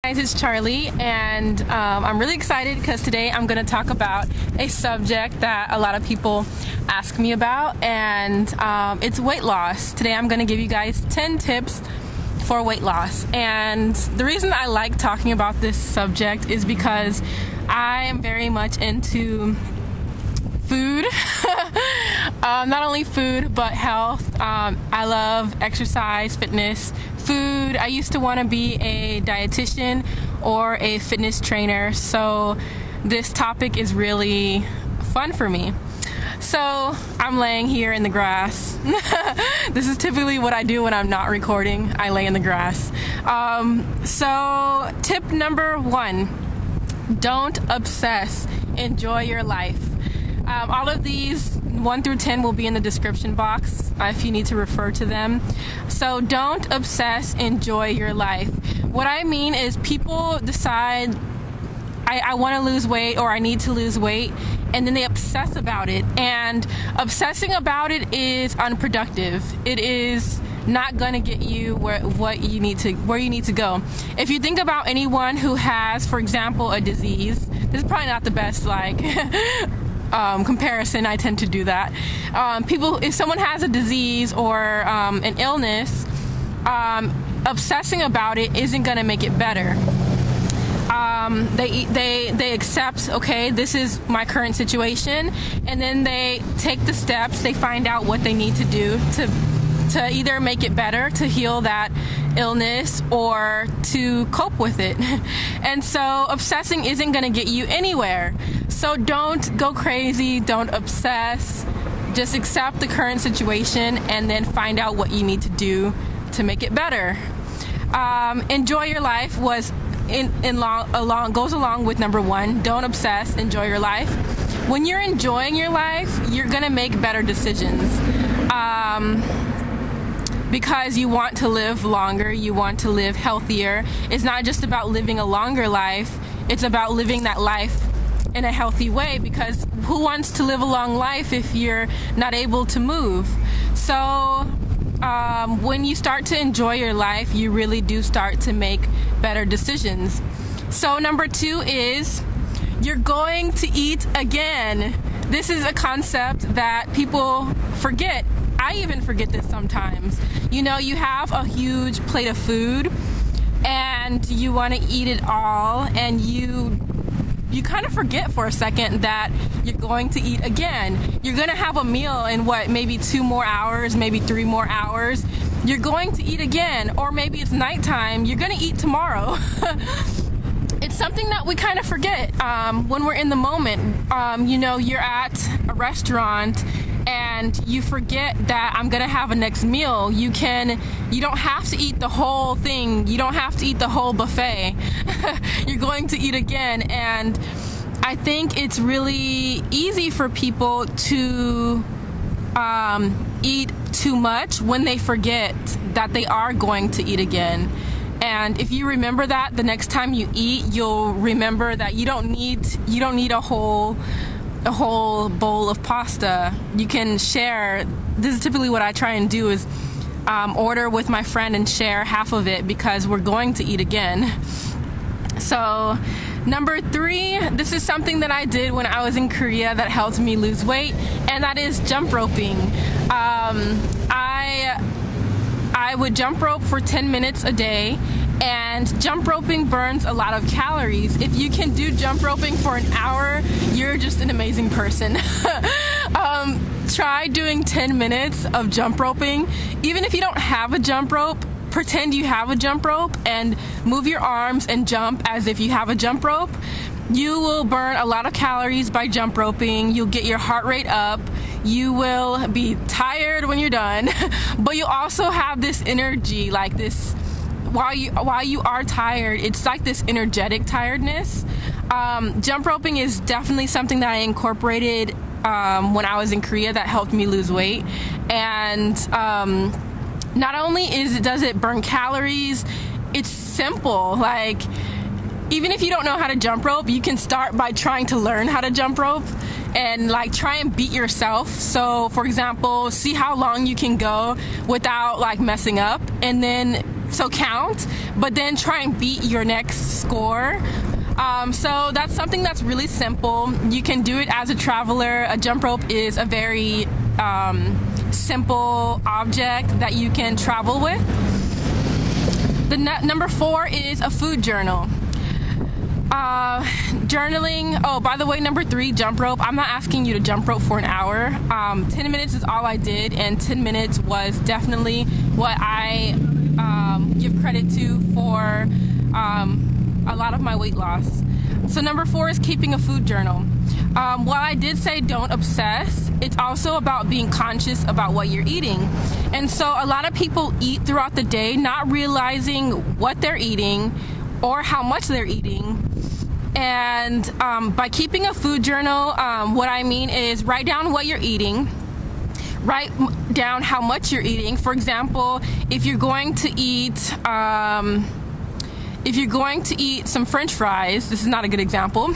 Guys, it's Charlie, and I'm really excited because today I'm going to talk about a subject that a lot of people ask me about, and it's weight loss. Today I'm going to give you guys 10 tips for weight loss, and the reason I like talking about this subject is because I am very much into food. Not only food, but health. I love exercise, fitness, food. I used to want to be a dietitian or a fitness trainer, so this topic is really fun for me. So I'm laying here in the grass. This is typically what I do when I'm not recording. I lay in the grass. So tip number 1, don't obsess. Enjoy your life. All of these 1 through 10 will be in the description box if you need to refer to them. So don't obsess, enjoy your life. What I mean is people decide I want to lose weight or I need to lose weight, and then they obsess about it, and obsessing about it is unproductive. It is not going to get you where you need to go. If you think about anyone who has, for example, a disease, this is probably not the best comparison. I tend to do that. If someone has a disease or an illness, obsessing about it isn't going to make it better. They accept, okay, this is my current situation, and then they take the steps. They find out what they need to do to either make it better, to heal that illness, or to cope with it. And so obsessing isn't going to get you anywhere. So don't go crazy, don't obsess. Just accept the current situation and then find out what you need to do to make it better. Enjoy your life goes along with number 1. Don't obsess, enjoy your life. When you're enjoying your life, you're going to make better decisions. Because you want to live longer, you want to live healthier. It's not just about living a longer life, it's about living that life in a healthy way, because who wants to live a long life if you're not able to move? So when you start to enjoy your life, you really do start to make better decisions. So number 2 is you're going to eat again. This is a concept that people forget. I even forget this sometimes. You know, you have a huge plate of food and you want to eat it all, and you kind of forget for a second that you're going to eat again. You're going to have a meal in maybe 2 more hours, maybe 3 more hours. You're going to eat again, or maybe it's nighttime. You're going to eat tomorrow. It's something that we kind of forget when we're in the moment. You're at a restaurant and you forget that I'm gonna have a next meal. You don't have to eat the whole thing. You don't have to eat the whole buffet. You're going to eat again. And I think it's really easy for people to eat too much when they forget that they are going to eat again. And if you remember that the next time you eat, you'll remember that you don't need a whole bowl of pasta. You can share. This is typically what I try and do, is order with my friend and share half of it, because we're going to eat again. So number 3, this is something that I did when I was in Korea that helped me lose weight, and that is jump roping. I would jump rope for 10 minutes a day, and jump roping burns a lot of calories. If you can do jump roping for an hour, you're just an amazing person. Try doing 10 minutes of jump roping. Even if you don't have a jump rope, pretend you have a jump rope and move your arms and jump as if you have a jump rope. You will burn a lot of calories by jump roping. You'll get your heart rate up. You will be tired when you're done, but you also have this energy, like this. While you are tired, it's like this energetic tiredness. Jump roping is definitely something that I incorporated when I was in Korea that helped me lose weight. And not only does it burn calories, it's simple. Like, even if you don't know how to jump rope, you can start by trying to learn how to jump rope and try and beat yourself. So for example, see how long you can go without messing up, and then so count, but then try and beat your next score. So that's something that's really simple. You can do it as a traveler. A jump rope is a very simple object that you can travel with. The number 4 is a food journal. Journaling. Oh, by the way, number 3, jump rope. I'm not asking you to jump rope for an hour. 10 minutes is all I did, and 10 minutes was definitely what I give credit to for a lot of my weight loss. So number 4 is keeping a food journal. While I did say don't obsess, it's also about being conscious about what you're eating. And so a lot of people eat throughout the day not realizing what they're eating or how much they're eating. And by keeping a food journal, what I mean is write down what you're eating, write down how much you're eating. For example, if you're going to eat some French fries, this is not a good example.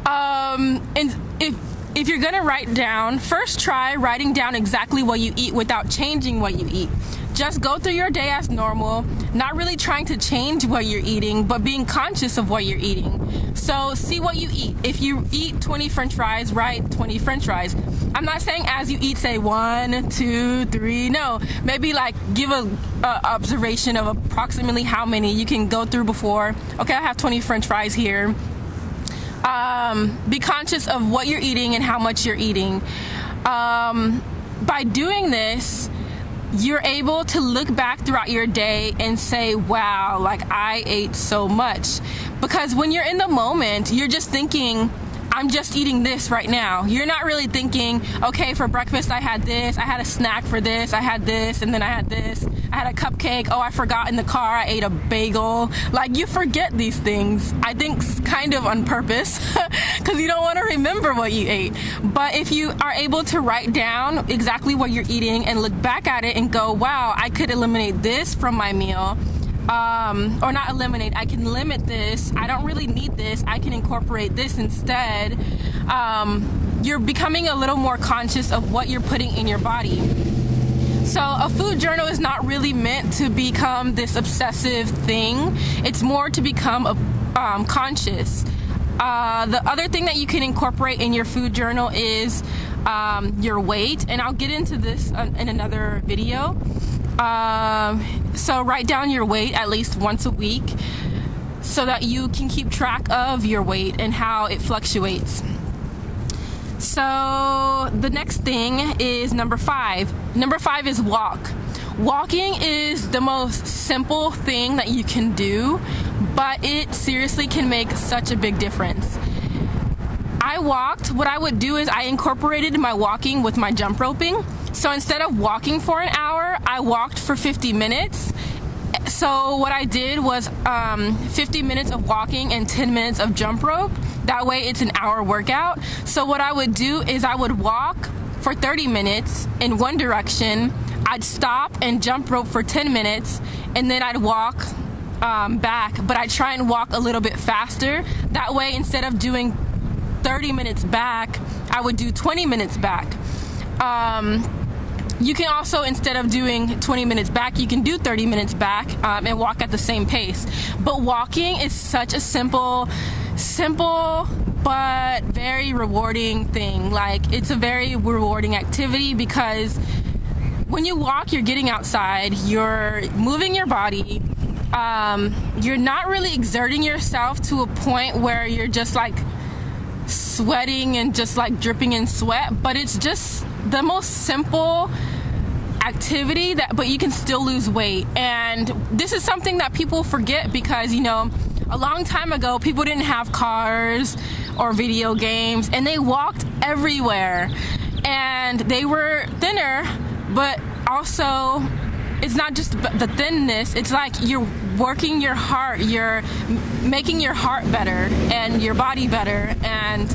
And if you're gonna write down, first try writing down exactly what you eat without changing what you eat. Just go through your day as normal, not really trying to change what you're eating, but being conscious of what you're eating. So see what you eat. If you eat 20 French fries, write 20 French fries. I'm not saying as you eat, say 1, 2, 3. No, maybe like give a observation of approximately how many you can go through before. Okay, I have 20 French fries here. Be conscious of what you're eating and how much you're eating. By doing this, you're able to look back throughout your day and say, wow, like I ate so much. Because when you're in the moment, you're just thinking, I'm just eating this right now. You're not really thinking, okay, for breakfast I had this, I had a snack for this, I had this, and then I had this, I had a cupcake, oh, I forgot in the car, I ate a bagel. Like, you forget these things, I think kind of on purpose, because you don't want to remember what you ate. But if you are able to write down exactly what you're eating and look back at it and go, wow, I could eliminate this from my meal, or not eliminate, I can limit this, I don't really need this, I can incorporate this instead. You're becoming a little more conscious of what you're putting in your body. So a food journal is not really meant to become this obsessive thing. It's more to become conscious. The other thing that you can incorporate in your food journal is your weight, and I'll get into this in another video. So write down your weight at least once a week so that you can keep track of your weight and how it fluctuates. So the next thing is number 5. Number 5 is walk. Walking is the most simple thing that you can do, but it seriously can make such a big difference. I walked, what I would do is I incorporated my walking with my jump roping. So instead of walking for an hour, I walked for 50 minutes. So what I did was 50 minutes of walking and 10 minutes of jump rope. That way it's an hour workout. So what I would do is I would walk for 30 minutes in one direction. I'd stop and jump rope for 10 minutes, and then I'd walk back. But I'd try and walk a little bit faster. That way, instead of doing 30 minutes back, I would do 20 minutes back. You can also, instead of doing 20 minutes back, you can do 30 minutes back and walk at the same pace. But walking is such a simple but very rewarding thing. Like, it's a very rewarding activity because when you walk, you're getting outside, you're moving your body, you're not really exerting yourself to a point where you're just like sweating and just like dripping in sweat, but it's just the most simple activity but you can still lose weight. And this is something that people forget because, you know, a long time ago people didn't have cars or video games, and they walked everywhere, and they were thinner, but also it's not just the thinness, it's like you're working your heart, you're making your heart better and your body better. And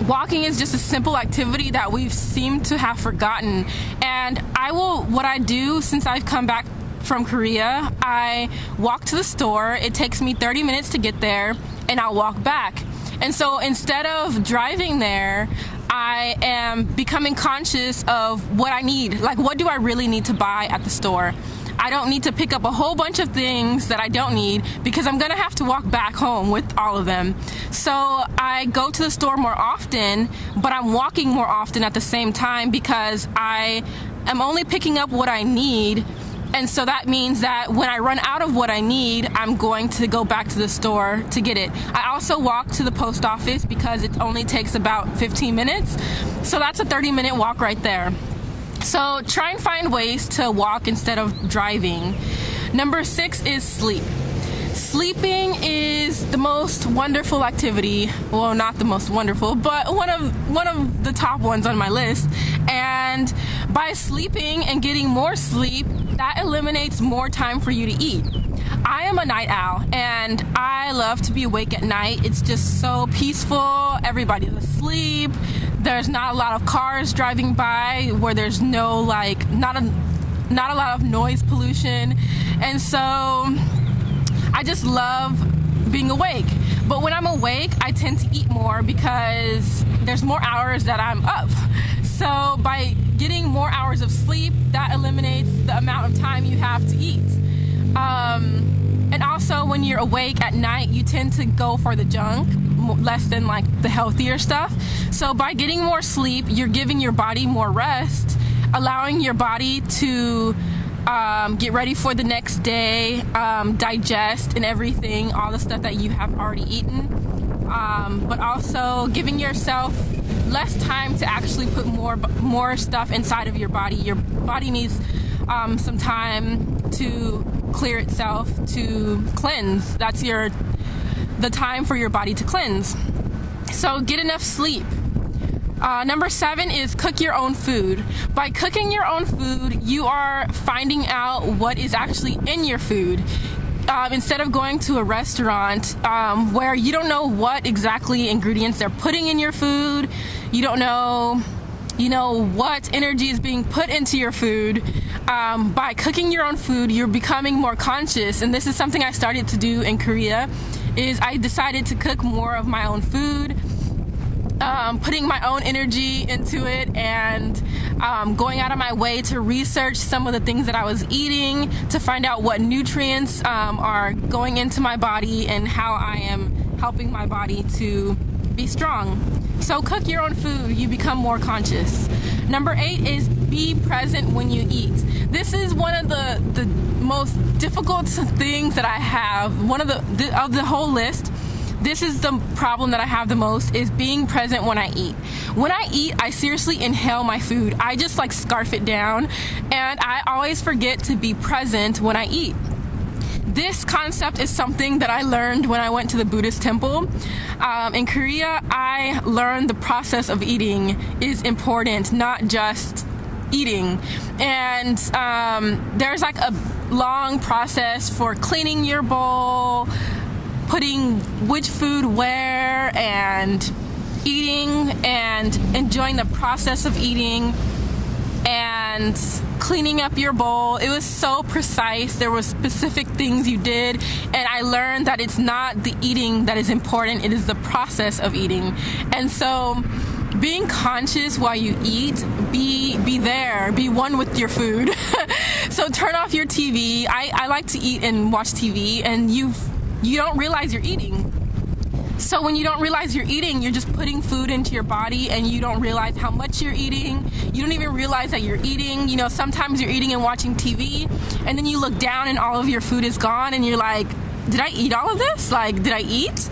walking is just a simple activity that we've seemed to have forgotten. And what I do since I've come back from Korea, I walk to the store. It takes me 30 minutes to get there, and I'll walk back. And so instead of driving there, I am becoming conscious of what I need. Like, what do I really need to buy at the store? I don't need to pick up a whole bunch of things that I don't need because I'm gonna have to walk back home with all of them. So I go to the store more often, but I'm walking more often at the same time because I am only picking up what I need. And so that means that when I run out of what I need, I'm going to go back to the store to get it. I also walk to the post office because it only takes about 15 minutes. So that's a 30-minute walk right there. So try and find ways to walk instead of driving. Number 6 is sleep. Sleeping is the most wonderful activity. Well, not the most wonderful, but one of the top ones on my list. And by sleeping and getting more sleep, that eliminates more time for you to eat. I am a night owl and I love to be awake at night. It's just so peaceful. Everybody's asleep. There's not a lot of cars driving by where there's no not a lot of noise pollution. And so I just love being awake. But when I'm awake, I tend to eat more because there's more hours that I'm up. So by getting more hours of sleep, that eliminates the amount of time you have to eat. And also when you're awake at night, you tend to go for the junk, less than like the healthier stuff. So by getting more sleep, you're giving your body more rest, allowing your body to get ready for the next day, digest and everything, all the stuff that you have already eaten, but also giving yourself less time to actually put more stuff inside of your body. Your body needs some time to clear itself, to cleanse. That's the time for your body to cleanse. So get enough sleep. Number 7 is cook your own food. By cooking your own food, you are finding out what is actually in your food. Instead of going to a restaurant where you don't know what exactly ingredients they're putting in your food, you don't know, what energy is being put into your food. By cooking your own food, you're becoming more conscious, and this is something I started to do in Korea, is I decided to cook more of my own food. Putting my own energy into it and going out of my way to research some of the things that I was eating to find out what nutrients are going into my body and how I am helping my body to be strong. So cook your own food, you become more conscious. Number 8 is be present when you eat. This is one of the most difficult things that I have. One of the whole list. This is the problem that I have the most, is being present when I eat. When I eat, I seriously inhale my food. I just scarf it down, and I always forget to be present when I eat. This concept is something that I learned when I went to the Buddhist temple. In Korea, I learned the process of eating is important, not just eating. And there's a long process for cleaning your bowl, putting which food where, and eating and enjoying the process of eating and cleaning up your bowl. It was so precise. There were specific things you did, and I learned that it's not the eating that is important, it is the process of eating. And so being conscious while you eat, be there, be one with your food. So turn off your TV. I like to eat and watch TV, and you don't realize you're eating. So when you don't realize you're eating, you're just putting food into your body and you don't realize how much you're eating. You don't even realize that you're eating. Sometimes you're eating and watching TV, and then you look down and all of your food is gone, and you're like, did I eat all of this? Did I eat?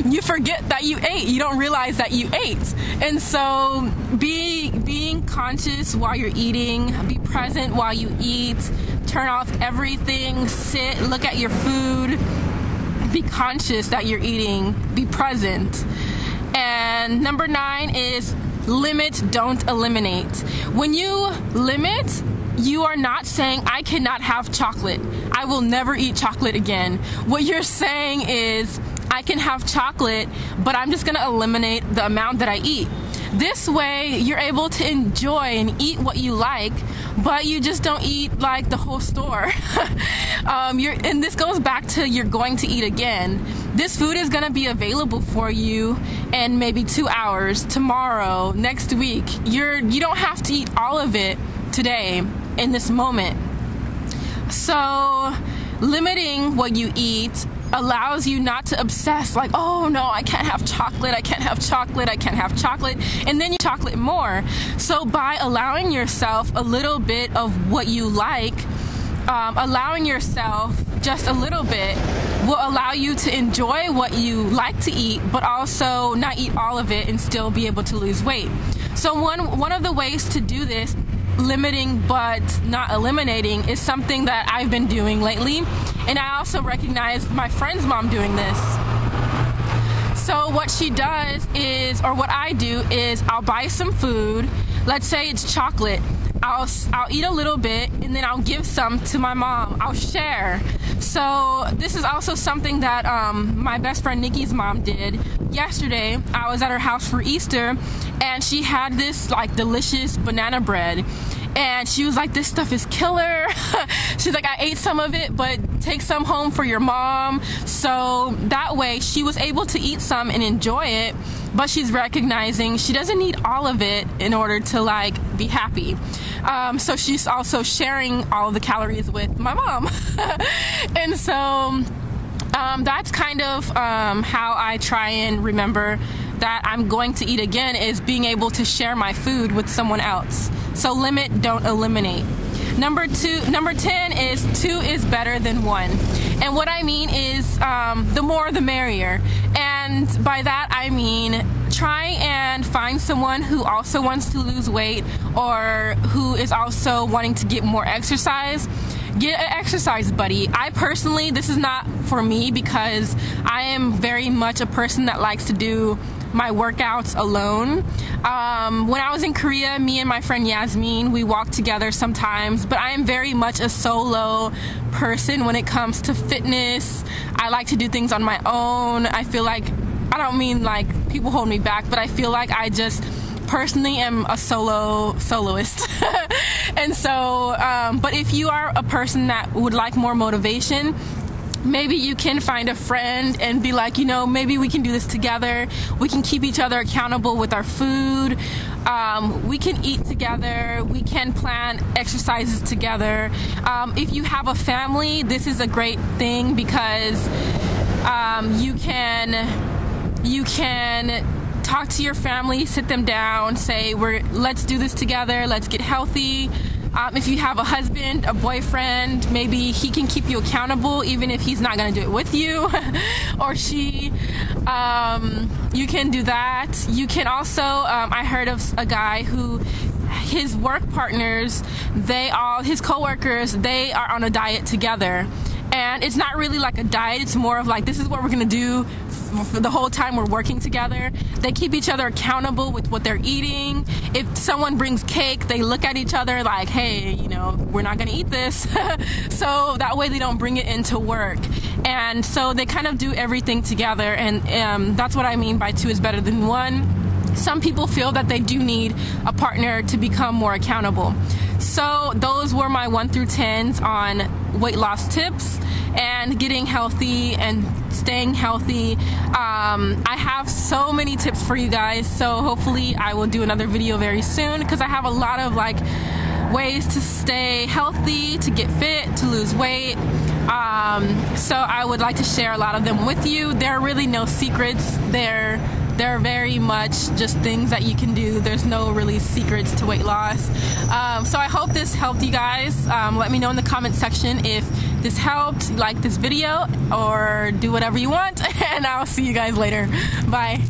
You forget that you ate. You don't realize that you ate. And so being conscious while you're eating, be present while you eat, turn off everything, sit, look at your food, be conscious that you're eating, be present. And number 9 is limit, don't eliminate. When you limit, you are not saying, I cannot have chocolate. I will never eat chocolate again. What you're saying is, I can have chocolate, but I'm just gonna eliminate the amount that I eat. This way, you're able to enjoy and eat what you like, but you just don't eat the whole store. And this goes back to you're going to eat again. This food is gonna be available for you in maybe 2 hours, tomorrow, next week. You don't have to eat all of it today, in this moment. So limiting what you eat allows you not to obsess like, oh no, I can't have chocolate, I can't have chocolate, I can't have chocolate, and then you chocolate more. So by allowing yourself a little bit of what you like, allowing yourself just a little bit will allow you to enjoy what you like to eat, but also not eat all of it and still be able to lose weight. So one of the ways to do this, limiting but not eliminating, is something that I've been doing lately, and I also recognize my friend's mom doing this. So what she does is, or what I do is, I'll buy some food. Let's say it's chocolate. I'll eat a little bit and then I'll give some to my mom. I'll share. So this is also something that my best friend Nikki's mom did. Yesterday I was at her house for Easter and she had this like delicious banana bread. And she was like, this stuff is killer. She's like, I ate some of it, but take some home for your mom. So that way she was able to eat some and enjoy it, but she's recognizing she doesn't need all of it in order to like be happy. So she's also sharing all the calories with my mom. And so that's kind of how I try and remember that I'm going to eat again, is being able to share my food with someone else. So limit, don't eliminate. Number 10 is 2 is better than 1. And what I mean is the more the merrier. And by that I mean try and find someone who also wants to lose weight or who is also wanting to get more exercise. Get an exercise buddy. I personally, this is not for me because I am very much a person that likes to do my workouts alone. When I was in Korea, me and my friend Yasmin, we walked together sometimes, but I am very much a solo person when it comes to fitness. I like to do things on my own. I feel like, I don't mean like people hold me back, but I feel like I just personally am a soloist. And so, but if you are a person that would like more motivation, maybe you can find a friend and be like, you know, maybe we can do this together. We can keep each other accountable with our food. We can eat together. We can plan exercises together. If you have a family, this is a great thing because you can talk to your family, sit them down, say, let's do this together, let's get healthy. If you have a husband, a boyfriend, maybe he can keep you accountable even if he's not going to do it with you or she. You can do that. You can also, I heard of a guy who, his work partners, his coworkers, they are on a diet together. And it's not really like a diet, it's more of like, this is what we're gonna do for the whole time we're working together. They keep each other accountable with what they're eating. If someone brings cake, they look at each other like, hey, you know, we're not gonna eat this. So that way they don't bring it into work. And so they kind of do everything together, and that's what I mean by 2 is better than 1. Some people feel that they do need a partner to become more accountable. So those were my 1 through 10s on weight loss tips and getting healthy and staying healthy. I have so many tips for you guys, so hopefully I will do another video very soon because I have a lot of like ways to stay healthy, to get fit, to lose weight. So I would like to share a lot of them with you. There are really no secrets. They're very much just things that you can do. There's no really secrets to weight loss. So I hope this helped you guys. Let me know in the comment section if this helped, like this video, or do whatever you want, and I'll see you guys later. Bye.